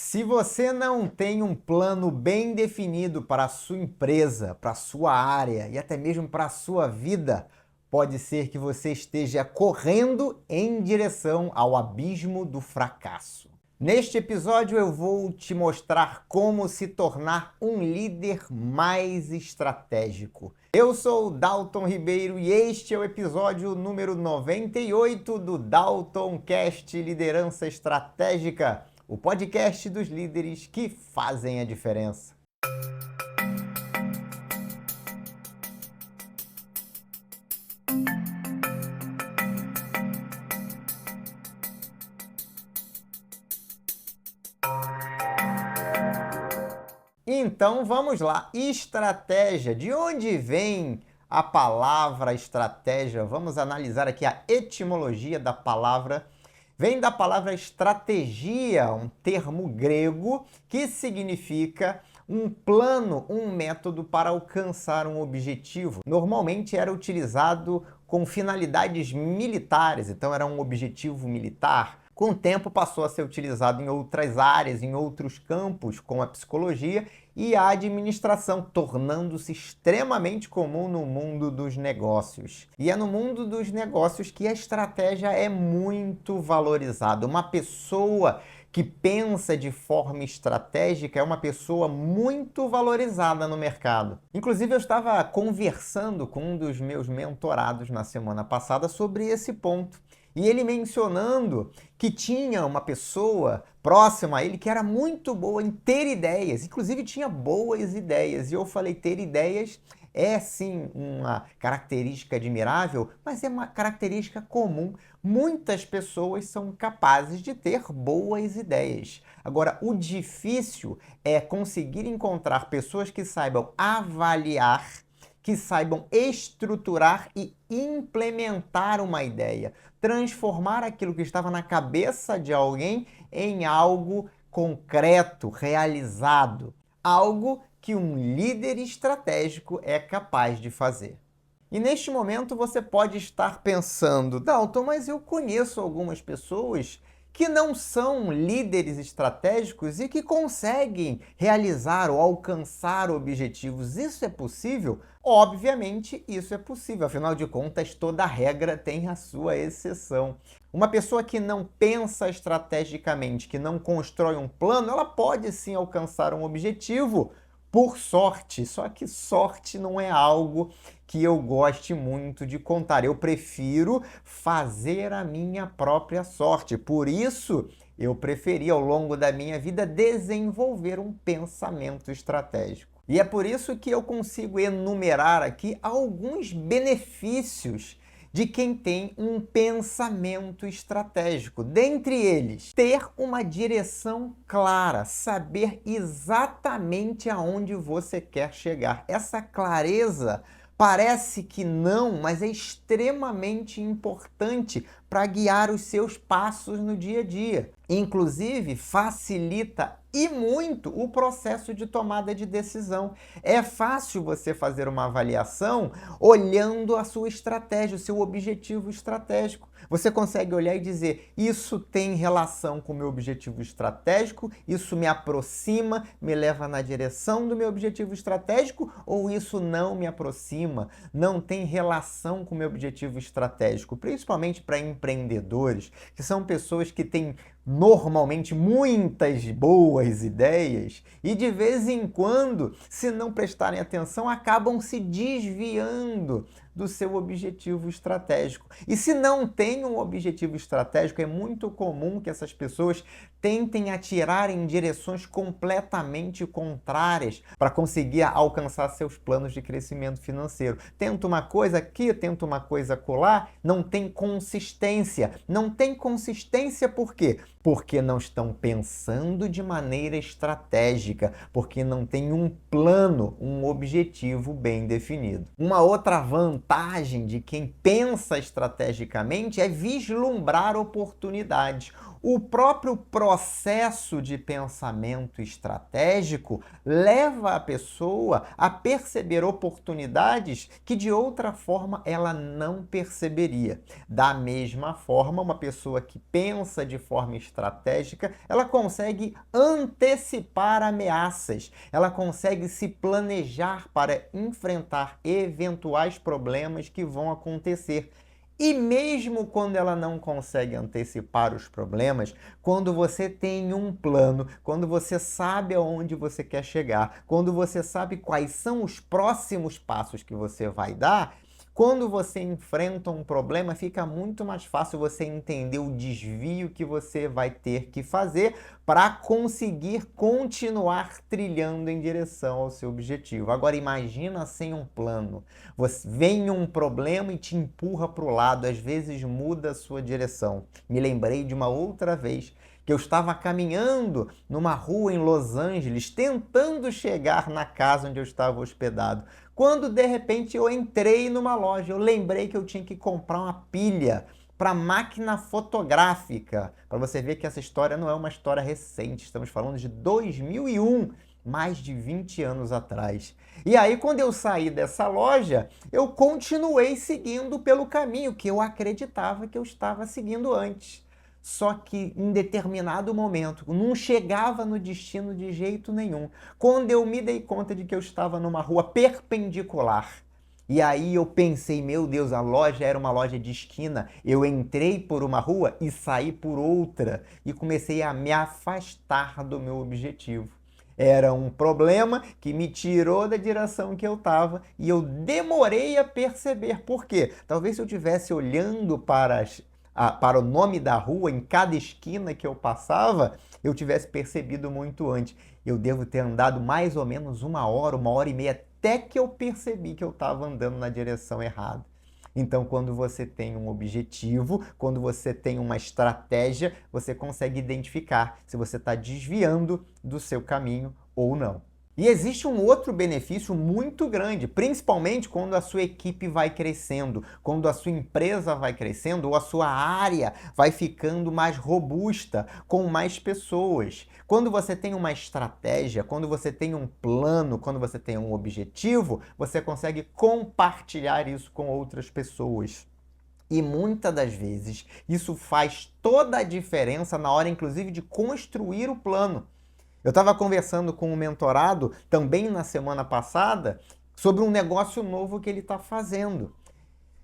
Se você não tem um plano bem definido para a sua empresa, para a sua área e até mesmo para a sua vida, pode ser que você esteja correndo em direção ao abismo do fracasso. Neste episódio eu vou te mostrar como se tornar um líder mais estratégico. Eu sou o Dalton Ribeiro e este é o episódio número 98 do Dalton Cast Liderança Estratégica, o podcast dos líderes que fazem a diferença. Então vamos lá, estratégia. De onde vem a palavra estratégia? Vamos analisar aqui a etimologia da palavra. Vem da palavra estratégia, um termo grego que significa um plano, um método para alcançar um objetivo. Normalmente era utilizado com finalidades militares, então era um objetivo militar. Com o tempo passou a ser utilizado em outras áreas, em outros campos, como a psicologia e a administração, tornando-se extremamente comum no mundo dos negócios. E é no mundo dos negócios que a estratégia é muito valorizada. Uma pessoa que pensa de forma estratégica é uma pessoa muito valorizada no mercado. Inclusive, eu estava conversando com um dos meus mentorados na semana passada sobre esse ponto. E ele mencionando que tinha uma pessoa próxima a ele que era muito boa em ter ideias, inclusive tinha boas ideias. E eu falei, ter ideias é sim uma característica admirável, mas é uma característica comum. Muitas pessoas são capazes de ter boas ideias. Agora, o difícil é conseguir encontrar pessoas que saibam avaliar, que saibam estruturar e implementar uma ideia, transformar aquilo que estava na cabeça de alguém em algo concreto, realizado, algo que um líder estratégico é capaz de fazer. E neste momento você pode estar pensando, Dalton, mas eu conheço algumas pessoas que não são líderes estratégicos e que conseguem realizar ou alcançar objetivos. Isso é possível? Obviamente isso é possível, afinal de contas toda regra tem a sua exceção. Uma pessoa que não pensa estrategicamente, que não constrói um plano, ela pode sim alcançar um objetivo por sorte, só que sorte não é algo que eu goste muito de contar. Eu prefiro fazer a minha própria sorte. Por isso, eu preferi ao longo da minha vida desenvolver um pensamento estratégico. E é por isso que eu consigo enumerar aqui alguns benefícios de quem tem um pensamento estratégico. Dentre eles, ter uma direção clara, saber exatamente aonde você quer chegar. Essa clareza parece que não, mas é extremamente importante para guiar os seus passos no dia a dia. Inclusive, facilita e muito o processo de tomada de decisão. É fácil você fazer uma avaliação olhando a sua estratégia, o seu objetivo estratégico. Você consegue olhar e dizer, isso tem relação com o meu objetivo estratégico, isso me aproxima, me leva na direção do meu objetivo estratégico, ou isso não me aproxima, não tem relação com o meu objetivo estratégico, principalmente para empreendedores, que são pessoas que têm normalmente muitas boas ideias e de vez em quando, se não prestarem atenção, acabam se desviando do seu objetivo estratégico. E se não tem um objetivo estratégico, é muito comum que essas pessoas tentem atirar em direções completamente contrárias para conseguir alcançar seus planos de crescimento financeiro. Tenta uma coisa aqui, tenta uma coisa acolá, não tem consistência. Não tem consistência por quê? Porque não estão pensando de maneira estratégica, porque não tem um plano, um objetivo bem definido. Uma outra vantagem de quem pensa estrategicamente é vislumbrar oportunidades. O próprio processo de pensamento estratégico leva a pessoa a perceber oportunidades que de outra forma ela não perceberia. Da mesma forma, uma pessoa que pensa de forma estratégica, ela consegue antecipar ameaças, ela consegue se planejar para enfrentar eventuais problemas que vão acontecer. E mesmo quando ela não consegue antecipar os problemas, quando você tem um plano, quando você sabe aonde você quer chegar, quando você sabe quais são os próximos passos que você vai dar, quando você enfrenta um problema, fica muito mais fácil você entender o desvio que você vai ter que fazer para conseguir continuar trilhando em direção ao seu objetivo. Agora imagina sem um plano. Vem um problema e te empurra para o lado, às vezes muda a sua direção. Me lembrei de uma outra vez que eu estava caminhando numa rua em Los Angeles, tentando chegar na casa onde eu estava hospedado, quando de repente eu entrei numa loja. Eu lembrei que eu tinha que comprar uma pilha para máquina fotográfica. Para você ver que essa história não é uma história recente, estamos falando de 2001, mais de 20 anos atrás. E aí, quando eu saí dessa loja, eu continuei seguindo pelo caminho que eu acreditava que eu estava seguindo antes. Só que em determinado momento, não chegava no destino de jeito nenhum. Quando eu me dei conta de que eu estava numa rua perpendicular, e aí eu pensei, meu Deus, a loja era uma loja de esquina. Eu entrei por uma rua e saí por outra e comecei a me afastar do meu objetivo. Era um problema que me tirou da direção que eu estava e eu demorei a perceber. Por quê? Talvez se eu estivesse olhando para o nome da rua em cada esquina que eu passava, eu tivesse percebido muito antes. Eu devo ter andado mais ou menos uma hora e meia, até que eu percebi que eu estava andando na direção errada. Então, quando você tem um objetivo, quando você tem uma estratégia, você consegue identificar se você está desviando do seu caminho ou não. E existe um outro benefício muito grande, principalmente quando a sua equipe vai crescendo, quando a sua empresa vai crescendo ou a sua área vai ficando mais robusta, com mais pessoas. Quando você tem uma estratégia, quando você tem um plano, quando você tem um objetivo, você consegue compartilhar isso com outras pessoas. E muitas das vezes isso faz toda a diferença na hora, inclusive, de construir o plano. Eu estava conversando com um mentorado também na semana passada sobre um negócio novo que ele está fazendo.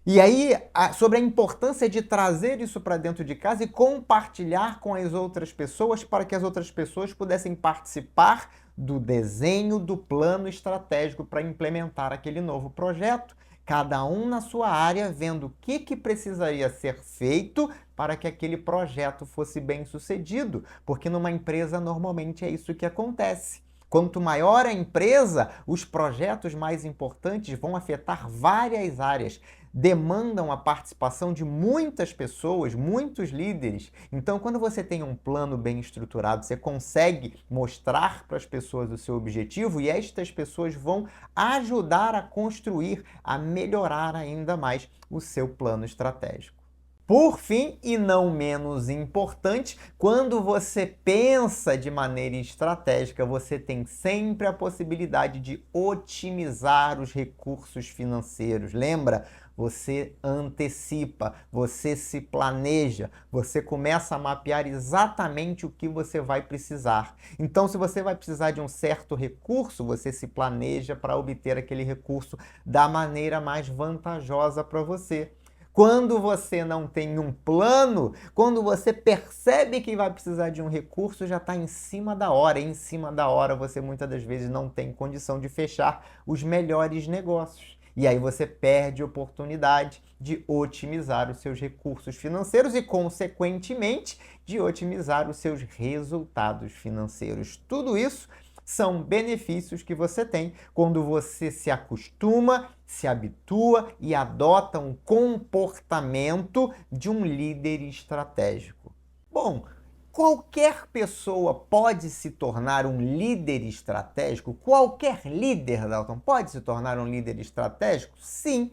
E aí, sobre a importância de trazer isso para dentro de casa e compartilhar com as outras pessoas para que as outras pessoas pudessem participar do desenho do plano estratégico para implementar aquele novo projeto. Cada um na sua área, vendo o que precisaria ser feito para que aquele projeto fosse bem sucedido, porque numa empresa normalmente é isso que acontece. Quanto maior a empresa, os projetos mais importantes vão afetar várias áreas, demandam a participação de muitas pessoas, muitos líderes. Então, quando você tem um plano bem estruturado, você consegue mostrar para as pessoas o seu objetivo e estas pessoas vão ajudar a construir, a melhorar ainda mais o seu plano estratégico. Por fim, e não menos importante, quando você pensa de maneira estratégica, você tem sempre a possibilidade de otimizar os recursos financeiros. Lembra? Você antecipa, você se planeja, você começa a mapear exatamente o que você vai precisar. Então, se você vai precisar de um certo recurso, você se planeja para obter aquele recurso da maneira mais vantajosa para você. Quando você não tem um plano, quando você percebe que vai precisar de um recurso, já está em cima da hora. E em cima da hora você muitas das vezes não tem condição de fechar os melhores negócios. E aí você perde a oportunidade de otimizar os seus recursos financeiros e, consequentemente, de otimizar os seus resultados financeiros. Tudo isso são benefícios que você tem quando você se acostuma, se habitua e adota um comportamento de um líder estratégico. Bom, qualquer pessoa pode se tornar um líder estratégico? Qualquer líder, Dalton, pode se tornar um líder estratégico? Sim.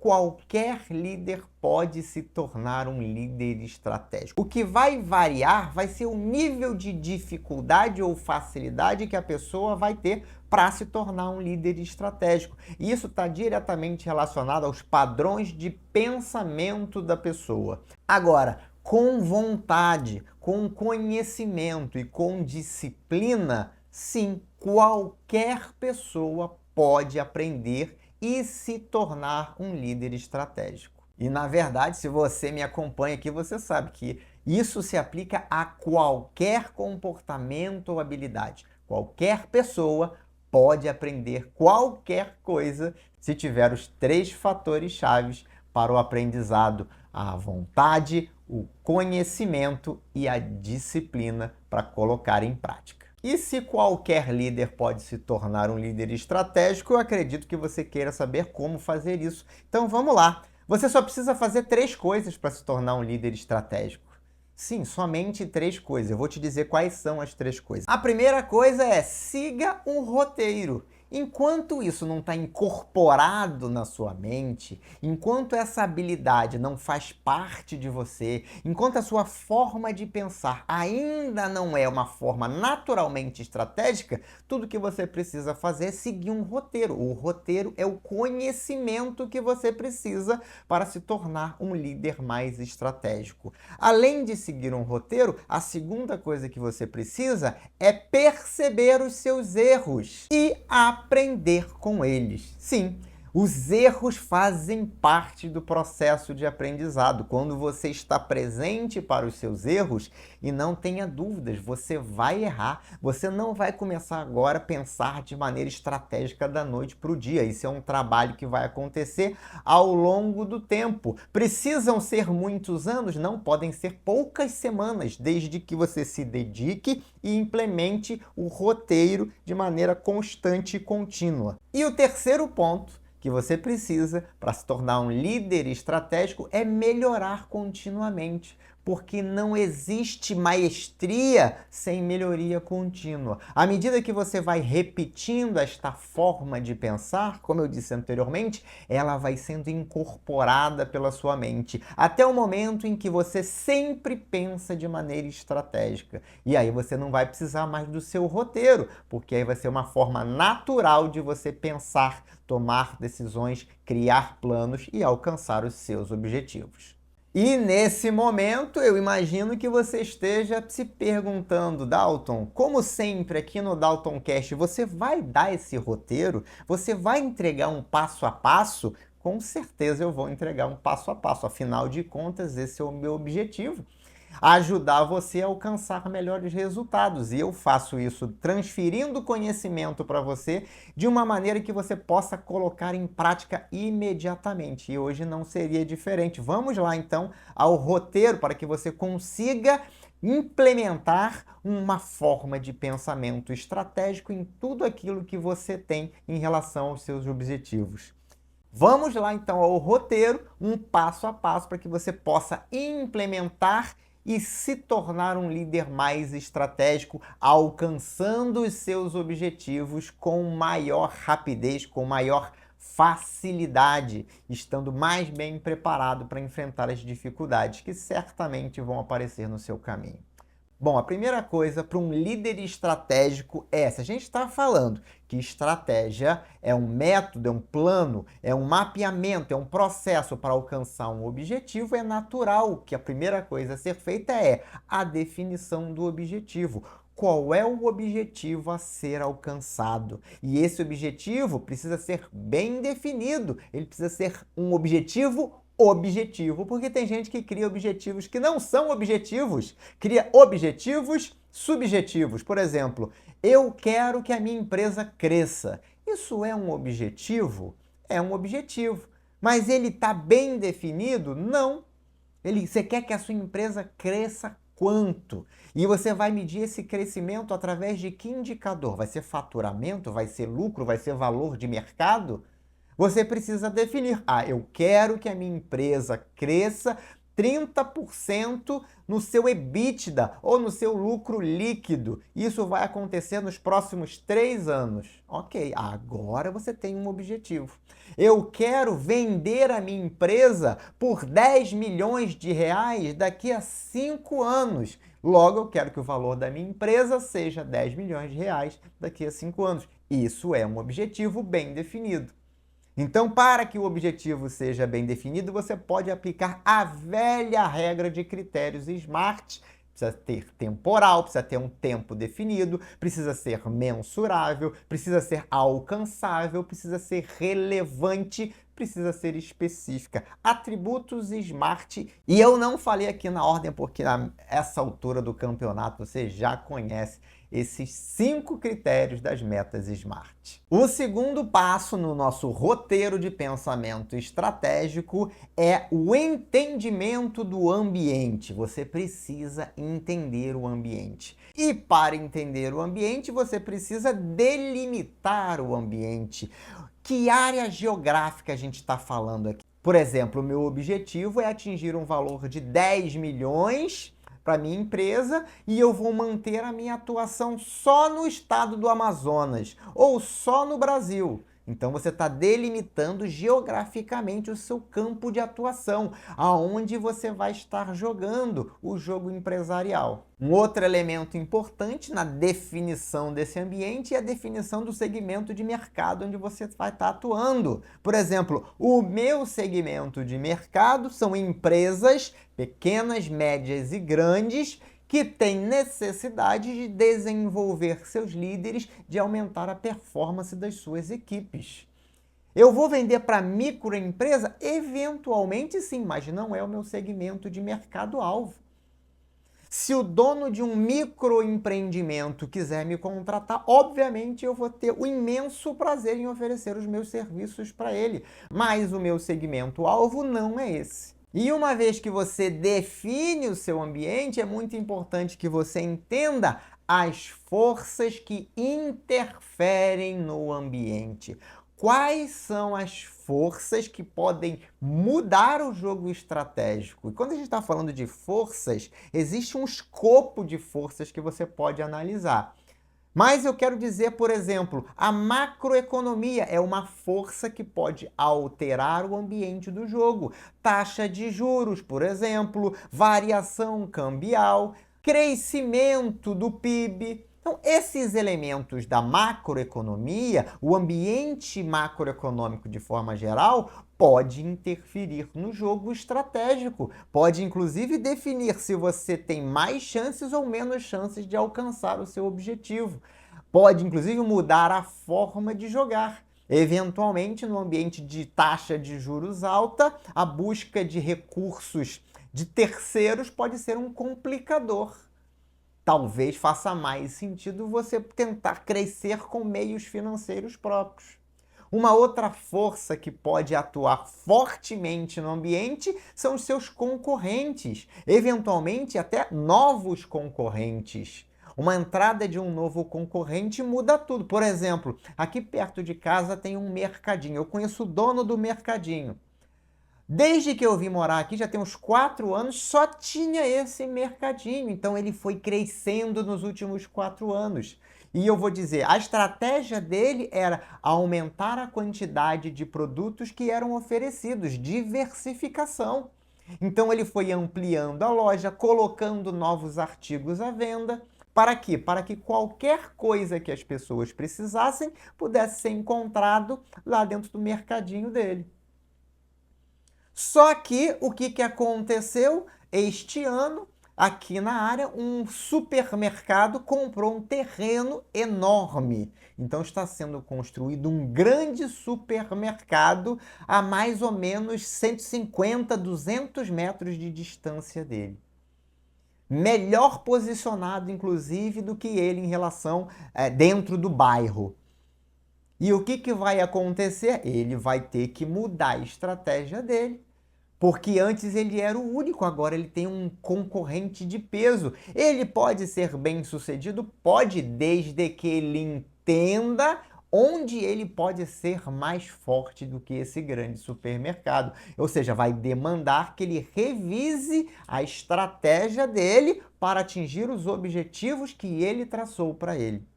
qualquer líder pode se tornar um líder estratégico. O que vai variar vai ser o nível de dificuldade ou facilidade que a pessoa vai ter para se tornar um líder estratégico. E isso está diretamente relacionado aos padrões de pensamento da pessoa. Agora, com vontade, com conhecimento e com disciplina, sim, qualquer pessoa pode aprender e se tornar um líder estratégico. E, na verdade, se você me acompanha aqui, você sabe que isso se aplica a qualquer comportamento ou habilidade. Qualquer pessoa pode aprender qualquer coisa se tiver os 3 fatores chaves para o aprendizado: a vontade, o conhecimento e a disciplina para colocar em prática. E se qualquer líder pode se tornar um líder estratégico, eu acredito que você queira saber como fazer isso. Então vamos lá! Você só precisa fazer 3 coisas para se tornar um líder estratégico. Sim, somente 3 coisas. Eu vou te dizer quais são as 3 coisas. A primeira coisa é: siga um roteiro. Enquanto isso não está incorporado na sua mente, enquanto essa habilidade não faz parte de você, enquanto a sua forma de pensar ainda não é uma forma naturalmente estratégica, tudo que você precisa fazer é seguir um roteiro. O roteiro é o conhecimento que você precisa para se tornar um líder mais estratégico. Além de seguir um roteiro, a segunda coisa que você precisa é perceber os seus erros e aprender com eles. Sim, os erros fazem parte do processo de aprendizado. Quando você está presente para os seus erros, e não tenha dúvidas, você vai errar. Você não vai começar agora a pensar de maneira estratégica da noite para o dia. Isso é um trabalho que vai acontecer ao longo do tempo. Precisam ser muitos anos? Não, podem ser poucas semanas, desde que você se dedique e implemente o roteiro de maneira constante e contínua. E o terceiro ponto que você precisa para se tornar um líder estratégico é melhorar continuamente, porque não existe maestria sem melhoria contínua. À medida que você vai repetindo esta forma de pensar, como eu disse anteriormente, ela vai sendo incorporada pela sua mente, até o momento em que você sempre pensa de maneira estratégica. E aí você não vai precisar mais do seu roteiro, porque aí vai ser uma forma natural de você pensar, tomar decisões, criar planos e alcançar os seus objetivos. E nesse momento, eu imagino que você esteja se perguntando: Dalton, como sempre aqui no DaltonCast, você vai dar esse roteiro? Você vai entregar um passo a passo? Com certeza eu vou entregar um passo a passo, afinal de contas, esse é o meu objetivo: ajudar você a alcançar melhores resultados. E eu faço isso transferindo conhecimento para você de uma maneira que você possa colocar em prática imediatamente. E hoje não seria diferente. Vamos lá então ao roteiro para que você consiga implementar uma forma de pensamento estratégico em tudo aquilo que você tem em relação aos seus objetivos. Vamos lá então ao roteiro, um passo a passo para que você possa implementar e se tornar um líder mais estratégico, alcançando os seus objetivos com maior rapidez, com maior facilidade, estando mais bem preparado para enfrentar as dificuldades que certamente vão aparecer no seu caminho. Bom, a primeira coisa para um líder estratégico é, se a gente está falando que estratégia é um método, é um plano, é um mapeamento, é um processo para alcançar um objetivo, é natural que a primeira coisa a ser feita é a definição do objetivo. Qual é o objetivo a ser alcançado? E esse objetivo precisa ser bem definido, ele precisa ser um objetivo, porque tem gente que cria objetivos que não são objetivos, cria objetivos subjetivos. Por exemplo, eu quero que a minha empresa cresça. Isso é um objetivo? É um objetivo. Mas ele está bem definido? Não. Você quer que a sua empresa cresça quanto? E você vai medir esse crescimento através de que indicador? Vai ser faturamento? Vai ser lucro? Vai ser valor de mercado? Você precisa definir: eu quero que a minha empresa cresça 30% no seu EBITDA ou no seu lucro líquido. Isso vai acontecer nos próximos 3 anos. Ok, agora você tem um objetivo. Eu quero vender a minha empresa por 10 milhões de reais daqui a 5 anos. Logo, eu quero que o valor da minha empresa seja 10 milhões de reais daqui a 5 anos. Isso é um objetivo bem definido. Então, para que o objetivo seja bem definido, você pode aplicar a velha regra de critérios SMART. Precisa ter temporal, precisa ter um tempo definido, precisa ser mensurável, precisa ser alcançável, precisa ser relevante, precisa ser específica. Atributos SMART. E eu não falei aqui na ordem porque a essa altura do campeonato você já conhece esses 5 critérios das metas SMART. O segundo passo no nosso roteiro de pensamento estratégico é o entendimento do ambiente. Você precisa entender o ambiente. E para entender o ambiente, você precisa delimitar o ambiente. Que área geográfica a gente está falando aqui? Por exemplo, o meu objetivo é atingir um valor de 10 milhões para minha empresa e eu vou manter a minha atuação só no estado do Amazonas ou só no Brasil. Então você está delimitando geograficamente o seu campo de atuação, aonde você vai estar jogando o jogo empresarial. Um outro elemento importante na definição desse ambiente é a definição do segmento de mercado onde você vai estar atuando. Por exemplo, o meu segmento de mercado são empresas pequenas, médias e grandes que têm necessidade de desenvolver seus líderes, de aumentar a performance das suas equipes. Eu vou vender para microempresa? Eventualmente sim, mas não é o meu segmento de mercado-alvo. Se o dono de um microempreendimento quiser me contratar, obviamente eu vou ter o imenso prazer em oferecer os meus serviços para ele, mas o meu segmento-alvo não é esse. E uma vez que você define o seu ambiente, é muito importante que você entenda as forças que interferem no ambiente. Quais são as forças que podem mudar o jogo estratégico? E quando a gente está falando de forças, existe um escopo de forças que você pode analisar. Mas eu quero dizer, por exemplo, a macroeconomia é uma força que pode alterar o ambiente do jogo. Taxa de juros, por exemplo, variação cambial, crescimento do PIB. Então, esses elementos da macroeconomia, o ambiente macroeconômico de forma geral, pode interferir no jogo estratégico. Pode, inclusive, definir se você tem mais chances ou menos chances de alcançar o seu objetivo. Pode, inclusive, mudar a forma de jogar. Eventualmente, no ambiente de taxa de juros alta, a busca de recursos de terceiros pode ser um complicador. Talvez faça mais sentido você tentar crescer com meios financeiros próprios. Uma outra força que pode atuar fortemente no ambiente são os seus concorrentes, eventualmente até novos concorrentes. Uma entrada de um novo concorrente muda tudo. Por exemplo, aqui perto de casa tem um mercadinho. Eu conheço o dono do mercadinho. Desde que eu vim morar aqui, já tem uns 4 anos, só tinha esse mercadinho. Então ele foi crescendo nos últimos 4 anos. E eu vou dizer, a estratégia dele era aumentar a quantidade de produtos que eram oferecidos, diversificação. Então ele foi ampliando a loja, colocando novos artigos à venda. Para quê? Para que qualquer coisa que as pessoas precisassem pudesse ser encontrado lá dentro do mercadinho dele. Só que o que aconteceu este ano? Aqui na área, um supermercado comprou um terreno enorme. Então está sendo construído um grande supermercado a mais ou menos 150, 200 metros de distância dele. Melhor posicionado, inclusive, do que ele em relação dentro do bairro. E o que vai acontecer? Ele vai ter que mudar a estratégia dele. Porque antes ele era o único, agora ele tem um concorrente de peso. Ele pode ser bem sucedido? Pode, desde que ele entenda onde ele pode ser mais forte do que esse grande supermercado. Ou seja, vai demandar que ele revise a estratégia dele para atingir os objetivos que ele traçou para ele.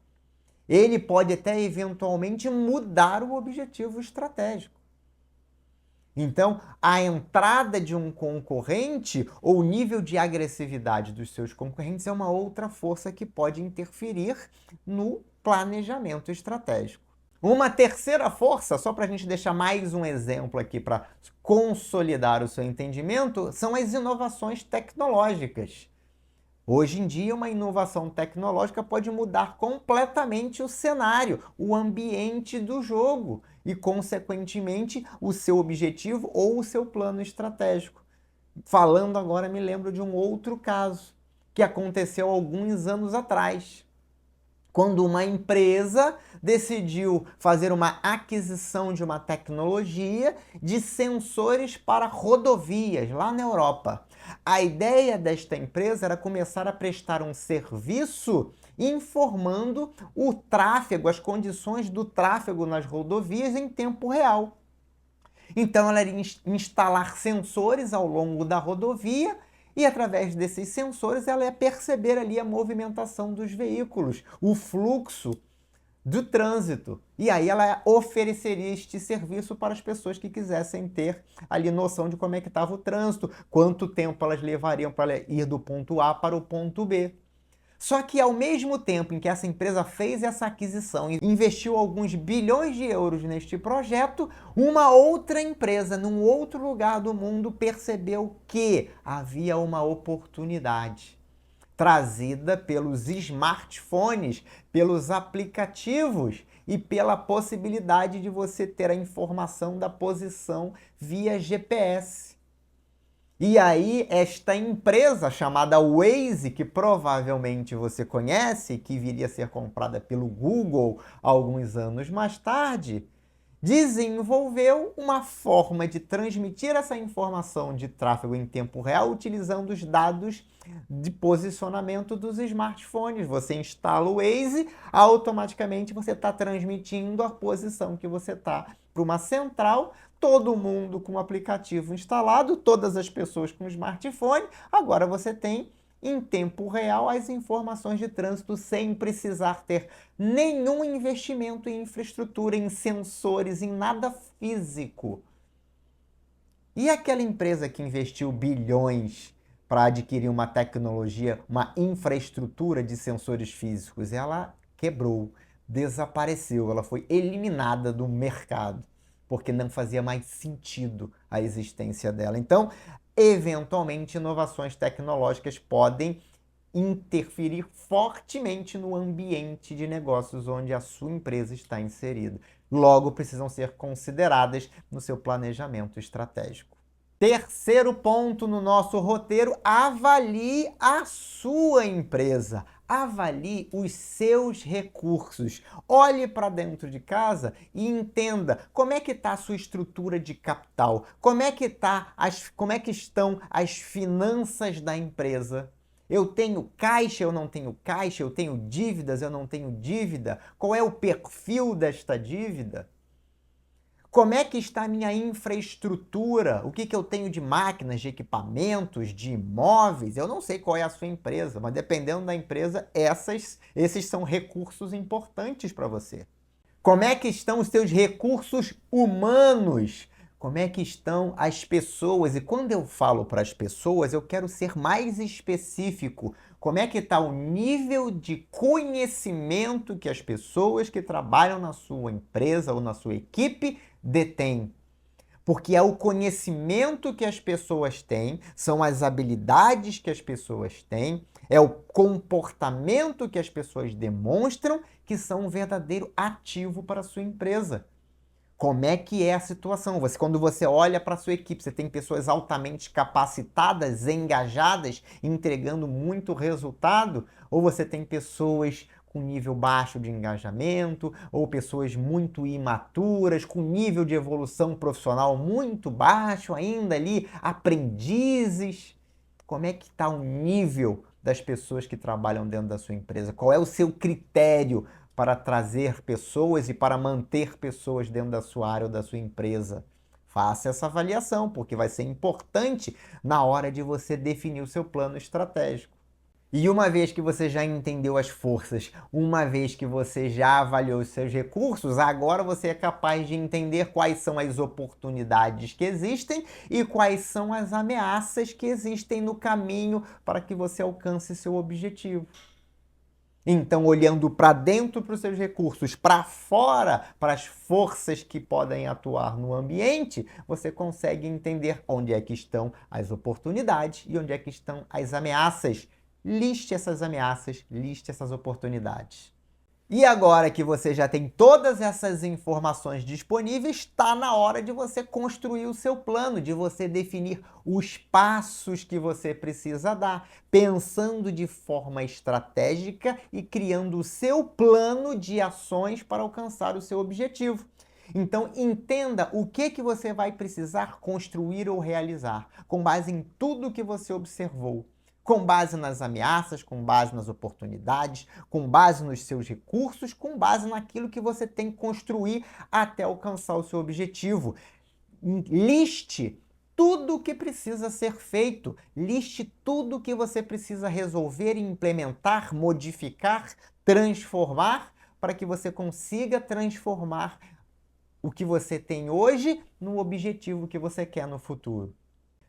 Ele pode até eventualmente mudar o objetivo estratégico. Então, a entrada de um concorrente ou o nível de agressividade dos seus concorrentes é uma outra força que pode interferir no planejamento estratégico. Uma terceira força, só para a gente deixar mais um exemplo aqui para consolidar o seu entendimento, são as inovações tecnológicas. Hoje em dia, uma inovação tecnológica pode mudar completamente o cenário, o ambiente do jogo e, consequentemente, o seu objetivo ou o seu plano estratégico. Falando agora, me lembro de um outro caso que aconteceu alguns anos atrás, quando uma empresa decidiu fazer uma aquisição de uma tecnologia de sensores para rodovias lá na Europa. A ideia desta empresa era começar a prestar um serviço informando o tráfego, as condições do tráfego nas rodovias em tempo real. Então, ela iria instalar sensores ao longo da rodovia e, através desses sensores, ela ia perceber ali a movimentação dos veículos, o fluxo do trânsito. E aí ela ofereceria este serviço para as pessoas que quisessem ter ali noção de como é que estava o trânsito, quanto tempo elas levariam para ir do ponto A para o ponto B. Só que ao mesmo tempo em que essa empresa fez essa aquisição e investiu alguns bilhões de euros neste projeto, uma outra empresa num outro lugar do mundo percebeu que havia uma oportunidade trazida pelos smartphones, pelos aplicativos e pela possibilidade de você ter a informação da posição via GPS. E aí, esta empresa chamada Waze, que provavelmente você conhece, que viria a ser comprada pelo Google alguns anos mais tarde, desenvolveu uma forma de transmitir essa informação de tráfego em tempo real utilizando os dados de posicionamento dos smartphones. Você instala o Waze, automaticamente você está transmitindo a posição que você está para uma central, todo mundo com o aplicativo instalado, todas as pessoas com smartphone. Agora você tem em tempo real as informações de trânsito sem precisar ter nenhum investimento em infraestrutura, em sensores, em nada físico. E aquela empresa que investiu bilhões para adquirir uma tecnologia, uma infraestrutura de sensores físicos, ela quebrou, desapareceu, ela foi eliminada do mercado, porque não fazia mais sentido a existência dela. Então, eventualmente, inovações tecnológicas podem interferir fortemente no ambiente de negócios onde a sua empresa está inserida. Logo, precisam ser consideradas no seu planejamento estratégico. Terceiro ponto no nosso roteiro: avalie a sua empresa. Avalie os seus recursos. Olhe para dentro de casa e entenda como é que está a sua estrutura de capital, como é que estão as finanças da empresa. Eu tenho caixa, eu não tenho caixa, eu tenho dívidas, eu não tenho dívida. Qual é o perfil desta dívida? Como é que está a minha infraestrutura? O que eu tenho de máquinas, de equipamentos, de imóveis? Eu não sei qual é a sua empresa, mas dependendo da empresa, esses são recursos importantes para você. Como é que estão os seus recursos humanos? Como é que estão as pessoas? E quando eu falo para as pessoas, eu quero ser mais específico. Como é que está o nível de conhecimento que as pessoas que trabalham na sua empresa ou na sua equipe detêm? Porque é o conhecimento que as pessoas têm, são as habilidades que as pessoas têm, é o comportamento que as pessoas demonstram que são um verdadeiro ativo para a sua empresa. Como é que é a situação? Quando você olha para a sua equipe, você tem pessoas altamente capacitadas, engajadas, entregando muito resultado? Ou você tem pessoas com nível baixo de engajamento, ou pessoas muito imaturas, com nível de evolução profissional muito baixo, ainda ali, aprendizes? Como é que está o nível das pessoas que trabalham dentro da sua empresa? Qual é o seu critério para trazer pessoas e para manter pessoas dentro da sua área ou da sua empresa? Faça essa avaliação, porque vai ser importante na hora de você definir o seu plano estratégico. E uma vez que você já entendeu as forças, uma vez que você já avaliou os seus recursos, agora você é capaz de entender quais são as oportunidades que existem e quais são as ameaças que existem no caminho para que você alcance seu objetivo. Então, olhando para dentro para os seus recursos, para fora, para as forças que podem atuar no ambiente, você consegue entender onde é que estão as oportunidades e onde é que estão as ameaças. Liste essas ameaças, liste essas oportunidades. E agora que você já tem todas essas informações disponíveis, está na hora de você construir o seu plano, de você definir os passos que você precisa dar, pensando de forma estratégica e criando o seu plano de ações para alcançar o seu objetivo. Então, entenda o que você vai precisar construir ou realizar, com base em tudo que você observou. Com base nas ameaças, com base nas oportunidades, com base nos seus recursos, com base naquilo que você tem que construir até alcançar o seu objetivo. Liste tudo o que precisa ser feito, liste tudo o que você precisa resolver, implementar, modificar, transformar, para que você consiga transformar o que você tem hoje no objetivo que você quer no futuro.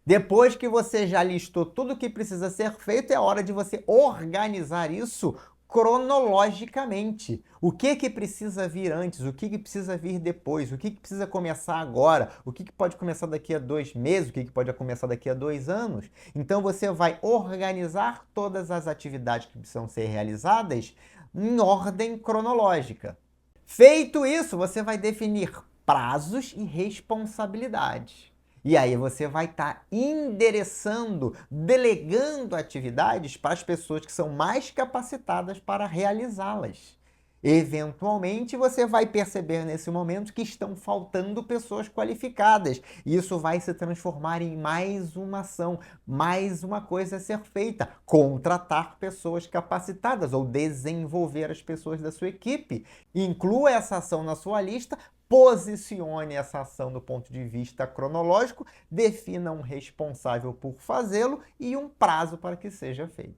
Depois que você já listou tudo o que precisa ser feito, é hora de você organizar isso cronologicamente. O que precisa vir antes, o que precisa vir depois, o que precisa começar agora, o que pode começar daqui a 2 meses, o que pode começar daqui a 2 anos. Então você vai organizar todas as atividades que precisam ser realizadas em ordem cronológica. Feito isso, você vai definir prazos e responsabilidades. E aí você vai estar endereçando, delegando atividades para as pessoas que são mais capacitadas para realizá-las. Eventualmente, você vai perceber nesse momento que estão faltando pessoas qualificadas. E isso vai se transformar em mais uma ação, mais uma coisa a ser feita. Contratar pessoas capacitadas ou desenvolver as pessoas da sua equipe. Inclua essa ação na sua lista. Posicione essa ação do ponto de vista cronológico, defina um responsável por fazê-lo e um prazo para que seja feito.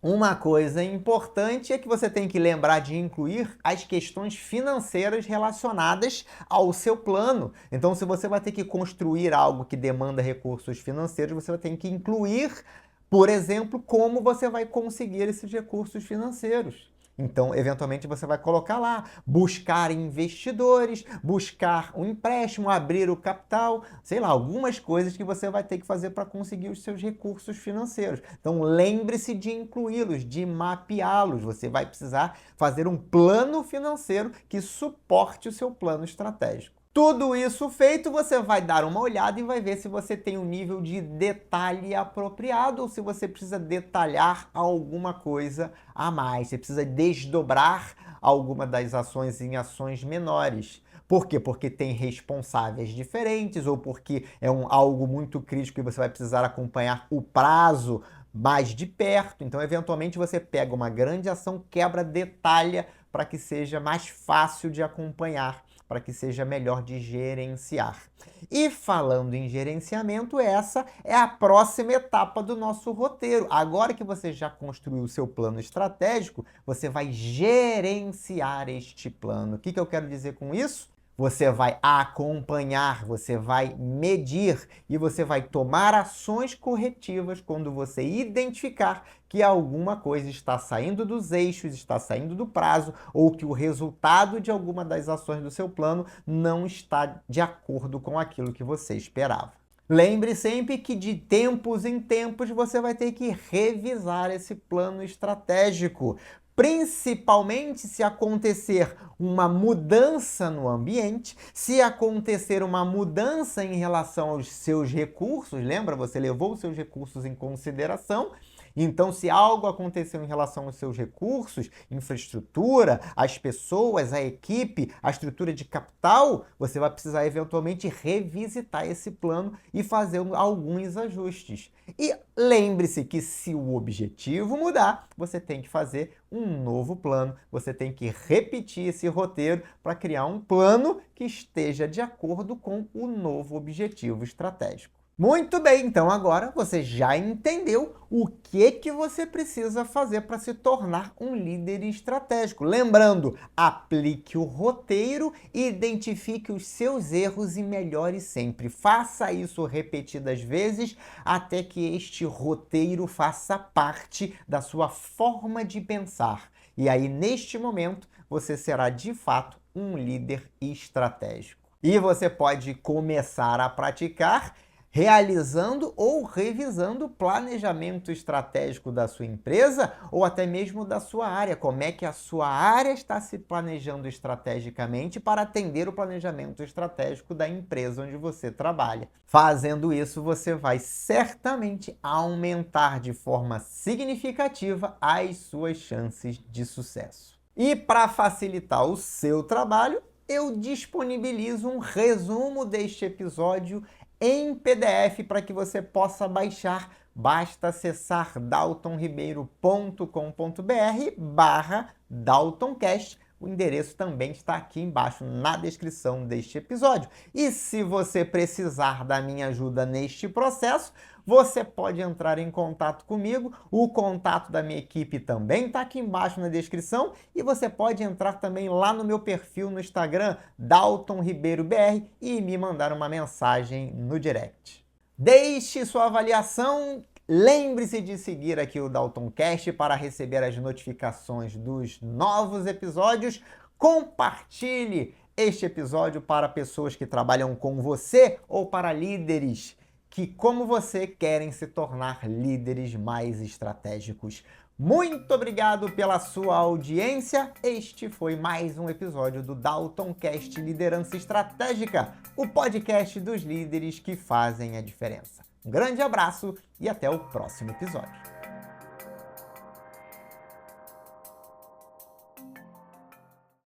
Uma coisa importante é que você tem que lembrar de incluir as questões financeiras relacionadas ao seu plano. Então, se você vai ter que construir algo que demanda recursos financeiros, você vai ter que incluir, por exemplo, como você vai conseguir esses recursos financeiros. Então, eventualmente, você vai colocar lá, buscar investidores, buscar um empréstimo, abrir o capital, sei lá, algumas coisas que você vai ter que fazer para conseguir os seus recursos financeiros. Então, lembre-se de incluí-los, de mapeá-los. Você vai precisar fazer um plano financeiro que suporte o seu plano estratégico. Tudo isso feito, você vai dar uma olhada e vai ver se você tem um nível de detalhe apropriado ou se você precisa detalhar alguma coisa a mais. Você precisa desdobrar alguma das ações em ações menores. Por quê? Porque tem responsáveis diferentes ou porque é algo muito crítico e você vai precisar acompanhar o prazo mais de perto. Então, eventualmente, você pega uma grande ação, quebra, detalha para que seja mais fácil de acompanhar, para que seja melhor de gerenciar. E falando em gerenciamento, essa é a próxima etapa do nosso roteiro. Agora que você já construiu o seu plano estratégico, você vai gerenciar este plano. O que eu quero dizer com isso? Você vai acompanhar, você vai medir e você vai tomar ações corretivas quando você identificar que alguma coisa está saindo dos eixos, está saindo do prazo ou que o resultado de alguma das ações do seu plano não está de acordo com aquilo que você esperava. Lembre sempre que de tempos em tempos você vai ter que revisar esse plano estratégico. Principalmente se acontecer uma mudança no ambiente, se acontecer uma mudança em relação aos seus recursos, lembra? Você levou os seus recursos em consideração Então, se algo aconteceu em relação aos seus recursos, infraestrutura, as pessoas, a equipe, a estrutura de capital, você vai precisar eventualmente revisitar esse plano e fazer alguns ajustes. E lembre-se que se o objetivo mudar, você tem que fazer um novo plano, você tem que repetir esse roteiro para criar um plano que esteja de acordo com o novo objetivo estratégico. Muito bem, então agora você já entendeu o que você precisa fazer para se tornar um líder estratégico. Lembrando, aplique o roteiro e identifique os seus erros e melhore sempre. Faça isso repetidas vezes até que este roteiro faça parte da sua forma de pensar. E aí, neste momento, você será de fato um líder estratégico. E você pode começar a praticar realizando ou revisando o planejamento estratégico da sua empresa ou até mesmo da sua área. Como é que a sua área está se planejando estrategicamente para atender o planejamento estratégico da empresa onde você trabalha. Fazendo isso, você vai certamente aumentar de forma significativa as suas chances de sucesso. E para facilitar o seu trabalho, eu disponibilizo um resumo deste episódio em PDF para que você possa baixar. Basta acessar daltonribeiro.com.br/DaltonCast. O endereço também está aqui embaixo na descrição deste episódio. E se você precisar da minha ajuda neste processo, você pode entrar em contato comigo. O contato da minha equipe também está aqui embaixo na descrição. E você pode entrar também lá no meu perfil no Instagram, DaltonRibeiroBR, e me mandar uma mensagem no direct. Deixe sua avaliação. Lembre-se de seguir aqui o DaltonCast para receber as notificações dos novos episódios. Compartilhe este episódio para pessoas que trabalham com você ou para líderes que, como você, querem se tornar líderes mais estratégicos. Muito obrigado pela sua audiência. Este foi mais um episódio do DaltonCast Liderança Estratégica, o podcast dos líderes que fazem a diferença. Um grande abraço e até o próximo episódio.